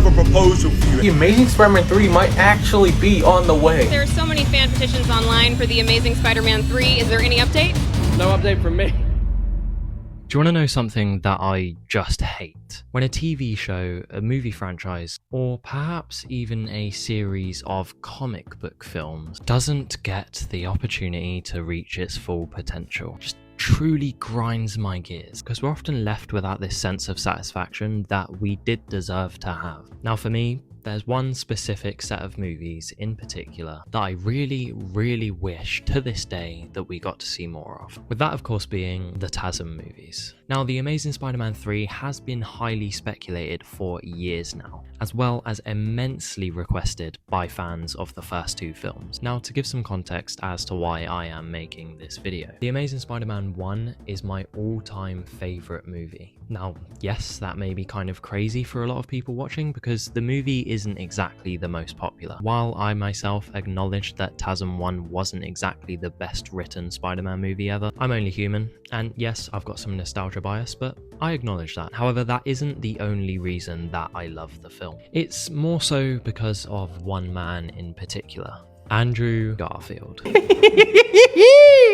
have a proposal for you. The Amazing Spider-Man 3 might actually be on the way. There are so many fan petitions online for The Amazing Spider-Man 3. Is there any update? No update from me. Do you want to know something that I just hate? When a TV show, a movie franchise, or perhaps even a series of comic book films doesn't get the opportunity to reach its full potential. Just truly grinds my gears, because we're often left without this sense of satisfaction that we did deserve to have. Now for me, there's one specific set of movies in particular that I really wish to this day that we got to see more of. With that of course being the TASM movies. Now The Amazing Spider-Man 3 has been highly speculated for years now, as well as immensely requested by fans of the first two films. Now to give some context as to why I am making this video. The Amazing Spider-Man 1 is my all-time favourite movie. Now yes, that may be kind of crazy for a lot of people watching because the movie isn't exactly the most popular. While I myself acknowledge that TASM 1 wasn't exactly the best written Spider-Man movie ever, I'm only human, and yes, I've got some nostalgia bias, but I acknowledge that. However, that isn't the only reason that I love the film. It's more so because of one man in particular. Andrew Garfield.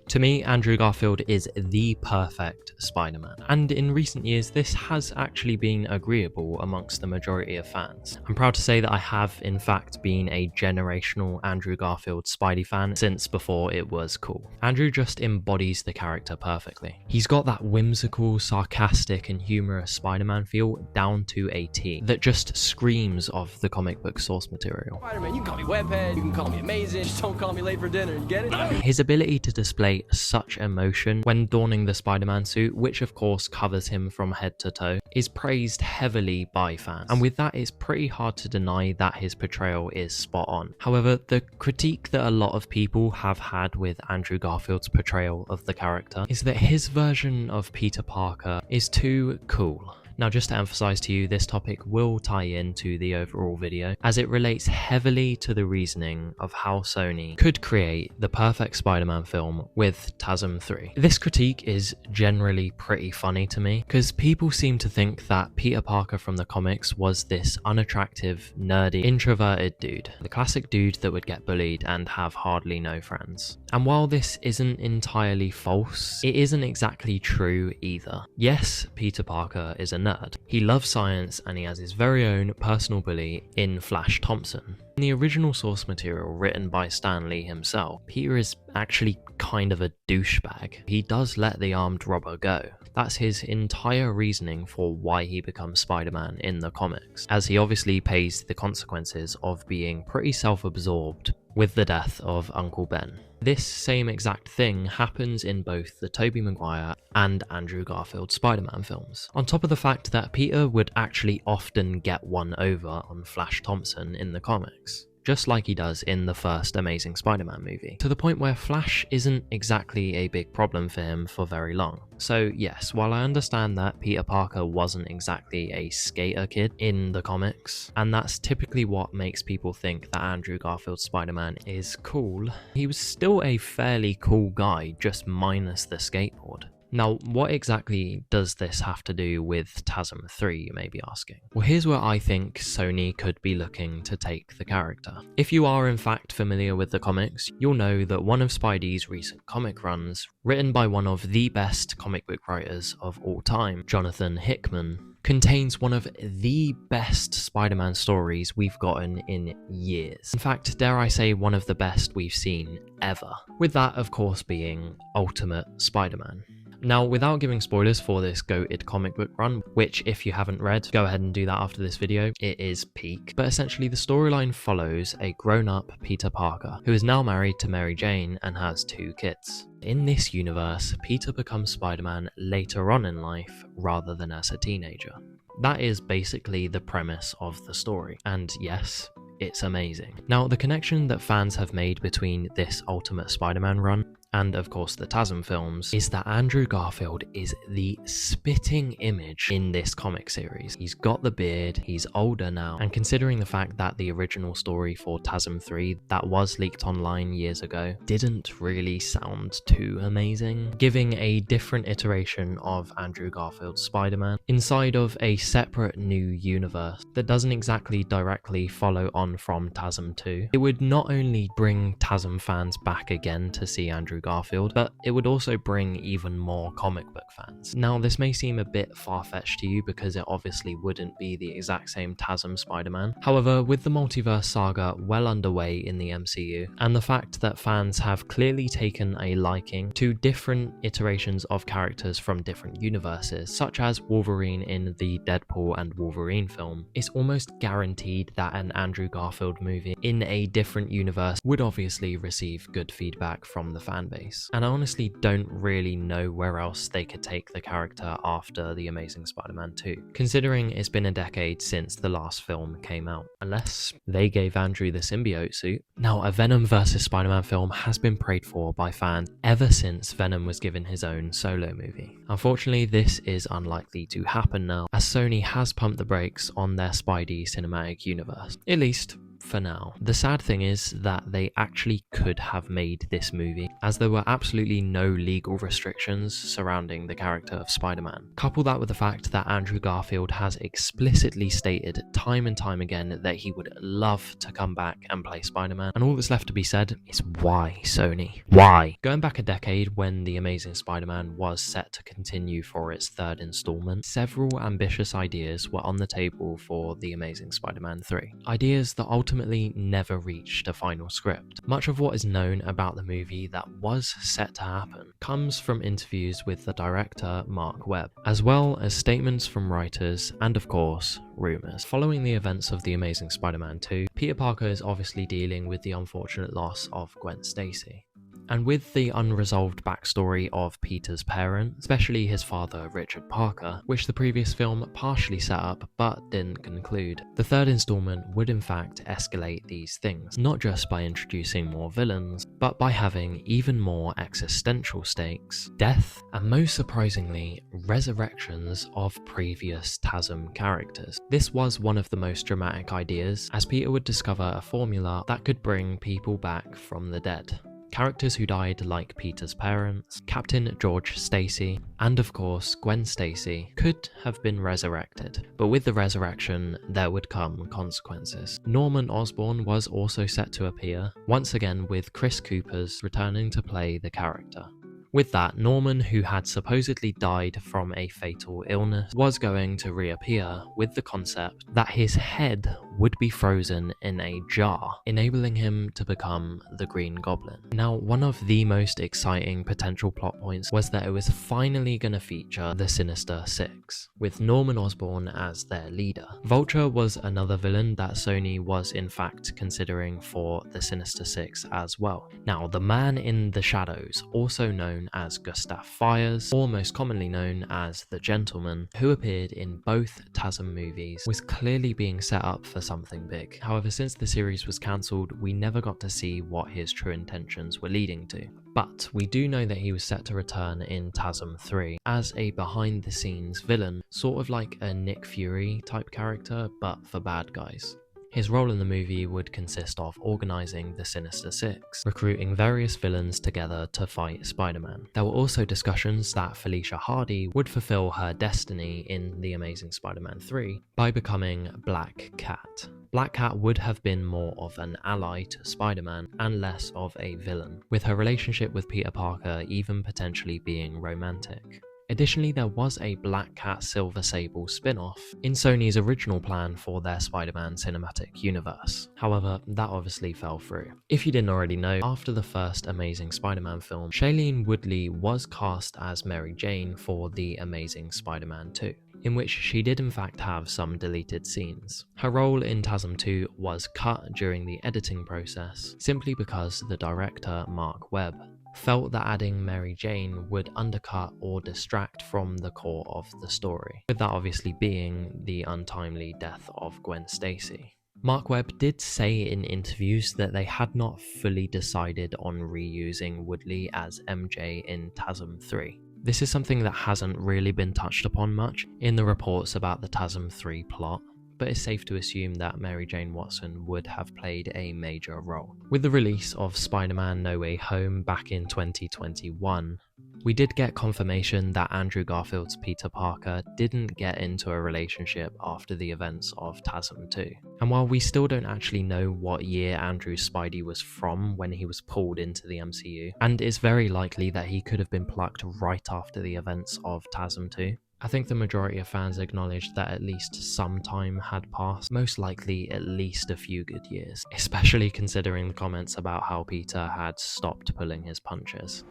To me, Andrew Garfield is the perfect Spider-Man, and in recent years this has actually been agreeable amongst the majority of fans. I'm proud to say that I have in fact been a generational Andrew Garfield Spidey fan since before it was cool. Andrew just embodies the character perfectly. He's got that whimsical, sarcastic and humorous Spider-Man feel down to a T that just screams of the comic book source material. Spider-Man, you can call me Webhead, you can call me amazing, just don't call me late for dinner, you get it? His ability to display such emotion when donning the Spider-Man suit, which of course covers him from head to toe, is praised heavily by fans. And with that, it's pretty hard to deny that his portrayal is spot on. However, the critique that a lot of people have had with Andrew Garfield's portrayal of the character is that his version of Peter Parker is too cool. Now just to emphasize to you, this topic will tie into the overall video as it relates heavily to the reasoning of how Sony could create the perfect Spider-Man film with TASM 3. This critique is generally pretty funny to me because people seem to think that Peter Parker from the comics was this unattractive, nerdy, introverted dude. The classic dude that would get bullied and have hardly no friends. And while this isn't entirely false, it isn't exactly true either. Yes, Peter Parker is a nerd. He loves science and he has his very own personal bully in Flash Thompson. In the original source material written by Stan Lee himself, Peter is actually kind of a douchebag. He does let the armed robber go. That's his entire reasoning for why he becomes Spider-Man in the comics, as he obviously pays the consequences of being pretty self-absorbed with the death of Uncle Ben. This same exact thing happens in both the Tobey Maguire and Andrew Garfield Spider-Man films. On top of the fact that Peter would actually often get one over on Flash Thompson in the comics, just like he does in the first Amazing Spider-Man movie, to the point where Flash isn't exactly a big problem for him for very long. So yes, while I understand that Peter Parker wasn't exactly a skater kid in the comics, and that's typically what makes people think that Andrew Garfield's Spider-Man is cool, he was still a fairly cool guy, just minus the skateboard. Now, what exactly does this have to do with TASM 3, you may be asking? Well, here's where I think Sony could be looking to take the character. If you are in fact familiar with the comics, you'll know that one of Spidey's recent comic runs, written by one of the best comic book writers of all time, Jonathan Hickman, contains one of the best Spider-Man stories we've gotten in years. In fact, dare I say one of the best we've seen ever. With that, of course, being Ultimate Spider-Man. Now, without giving spoilers for this goated comic book run, which if you haven't read, go ahead and do that after this video, it is peak. But essentially the storyline follows a grown-up Peter Parker, who is now married to Mary Jane and has 2 kids. In this universe, Peter becomes Spider-Man later on in life rather than as a teenager. That is basically the premise of the story, and yes, it's amazing. Now, the connection that fans have made between this Ultimate Spider-Man run and of course the TASM films, is that Andrew Garfield is the spitting image in this comic series. He's got the beard, he's older now, and considering the fact that the original story for TASM 3 that was leaked online years ago didn't really sound too amazing, giving a different iteration of Andrew Garfield's Spider-Man inside of a separate new universe that doesn't exactly directly follow on from TASM 2, it would not only bring TASM fans back again to see Andrew Garfield, but it would also bring even more comic book fans. Now, this may seem a bit far-fetched to you because it obviously wouldn't be the exact same TASM Spider-Man. However, with the multiverse saga well underway in the MCU, and the fact that fans have clearly taken a liking to different iterations of characters from different universes, such as Wolverine in the Deadpool and Wolverine film, it's almost guaranteed that an Andrew Garfield movie in a different universe would obviously receive good feedback from the fan base. And I honestly don't really know where else they could take the character after The Amazing Spider-Man 2, considering it's been a decade since the last film came out, unless they gave Andrew the symbiote suit. Now, a Venom vs. Spider-Man film has been prayed for by fans ever since Venom was given his own solo movie. Unfortunately, this is unlikely to happen now, as Sony has pumped the brakes on their Spidey cinematic universe, at least for now. The sad thing is that they actually could have made this movie, as there were absolutely no legal restrictions surrounding the character of Spider-Man. Couple that with the fact that Andrew Garfield has explicitly stated time and time again that he would love to come back and play Spider-Man, and all that's left to be said is why, Sony? Why? Going back a decade when The Amazing Spider-Man was set to continue for its third installment, several ambitious ideas were on the table for The Amazing Spider-Man 3. Ideas that ultimately never reached a final script. Much of what is known about the movie that was set to happen comes from interviews with the director Mark Webb, as well as statements from writers and of course rumors. Following the events of The Amazing Spider-Man 2, Peter Parker is obviously dealing with the unfortunate loss of Gwen Stacy. And with the unresolved backstory of Peter's parents, especially his father Richard Parker, which the previous film partially set up but didn't conclude, the third installment would in fact escalate these things, not just by introducing more villains, but by having even more existential stakes, death, and most surprisingly, resurrections of previous TASM characters. This was one of the most dramatic ideas, as Peter would discover a formula that could bring people back from the dead. Characters who died like Peter's parents, Captain George Stacy, and of course Gwen Stacy could have been resurrected, but with the resurrection there would come consequences. Norman Osborn was also set to appear, once again with Chris Cooper's returning to play the character. With that, Norman, who had supposedly died from a fatal illness, was going to reappear with the concept that his head would be frozen in a jar, enabling him to become the Green Goblin. Now, one of the most exciting potential plot points was that it was finally going to feature the Sinister Six, with Norman Osborn as their leader. Vulture was another villain that Sony was in fact considering for the Sinister Six as well. Now, the Man in the Shadows, also known as Gustav Fiers, or most commonly known as the Gentleman, who appeared in both TASM movies, was clearly being set up for something big. However, since the series was cancelled, we never got to see what his true intentions were leading to. But we do know that he was set to return in TASM 3 as a behind-the-scenes villain, sort of like a Nick Fury type character, but for bad guys. His role in the movie would consist of organising the Sinister Six, recruiting various villains together to fight Spider-Man. There were also discussions that Felicia Hardy would fulfill her destiny in The Amazing Spider-Man 3 by becoming Black Cat. Black Cat would have been more of an ally to Spider-Man and less of a villain, with her relationship with Peter Parker even potentially being romantic. Additionally, there was a Black Cat Silver Sable spin-off in Sony's original plan for their Spider-Man cinematic universe. However, that obviously fell through. If you didn't already know, after the first Amazing Spider-Man film, Shailene Woodley was cast as Mary Jane for The Amazing Spider-Man 2, in which she did in fact have some deleted scenes. Her role in TASM 2 was cut during the editing process, simply because the director, Mark Webb, felt that adding Mary Jane would undercut or distract from the core of the story, with that obviously being the untimely death of Gwen Stacy. Mark Webb did say in interviews that they had not fully decided on reusing Woodley as MJ in TASM 3. This is something that hasn't really been touched upon much in the reports about the TASM 3 plot, but it's safe to assume that Mary Jane Watson would have played a major role. With the release of Spider-Man No Way Home back in 2021, we did get confirmation that Andrew Garfield's Peter Parker didn't get into a relationship after the events of TASM 2. And while we still don't actually know what year Andrew's Spidey was from when he was pulled into the MCU, and it's very likely that he could have been plucked right after the events of TASM 2, I think the majority of fans acknowledged that at least some time had passed, most likely at least a few good years, especially considering the comments about how Peter had stopped pulling his punches.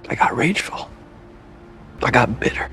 I got rageful. I got bitter.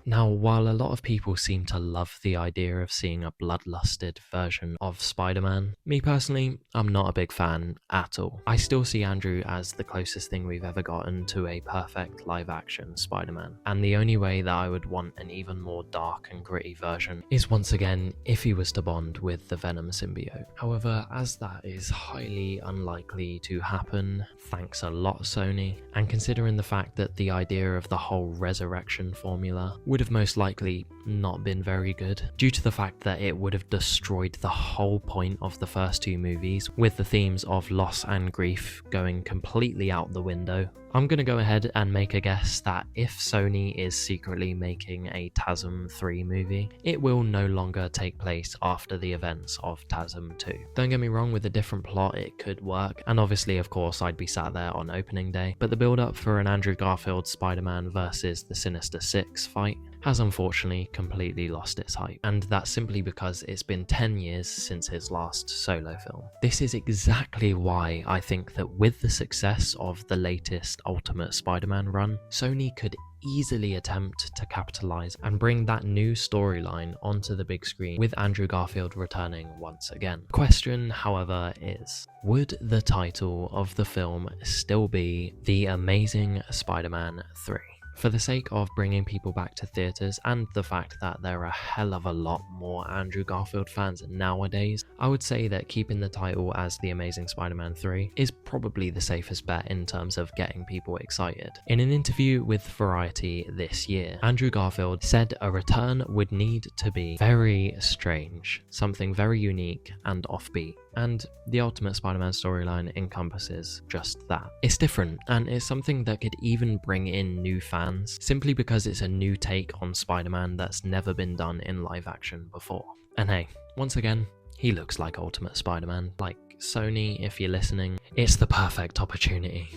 Now, while a lot of people seem to love the idea of seeing a bloodlusted version of Spider-Man, me personally, I'm not a big fan at all. I still see Andrew as the closest thing we've ever gotten to a perfect live-action Spider-Man, and the only way that I would want an even more dark and gritty version is once again if he was to bond with the Venom symbiote. However, as that is highly unlikely to happen, thanks a lot Sony, and considering the fact that the idea of the whole resurrection formula would have most likely not been very good, due to the fact that it would have destroyed the whole point of the first two movies, with the themes of loss and grief going completely out the window. I'm gonna go ahead and make a guess that if Sony is secretly making a TASM 3 movie, it will no longer take place after the events of TASM 2. Don't get me wrong, with a different plot it could work, and obviously of course I'd be sat there on opening day, but the build up for an Andrew Garfield Spider-Man versus the Sinister Six fight has unfortunately completely lost its hype, and that's simply because it's been 10 years since his last solo film. This is exactly why I think that with the success of the latest Ultimate Spider-Man run, Sony could easily attempt to capitalize and bring that new storyline onto the big screen with Andrew Garfield returning once again. Question, however, is, would the title of the film still be The Amazing Spider-Man 3? For the sake of bringing people back to theatres and the fact that there are a hell of a lot more Andrew Garfield fans nowadays, I would say that keeping the title as The Amazing Spider-Man 3 is probably the safest bet in terms of getting people excited. In an interview with Variety this year, Andrew Garfield said a return would need to be very strange, something very unique and offbeat. And the Ultimate Spider-Man storyline encompasses just that. It's different, and it's something that could even bring in new fans, simply because it's a new take on Spider-Man that's never been done in live action before. And hey, once again, he looks like Ultimate Spider-Man. Like, Sony, if you're listening, it's the perfect opportunity.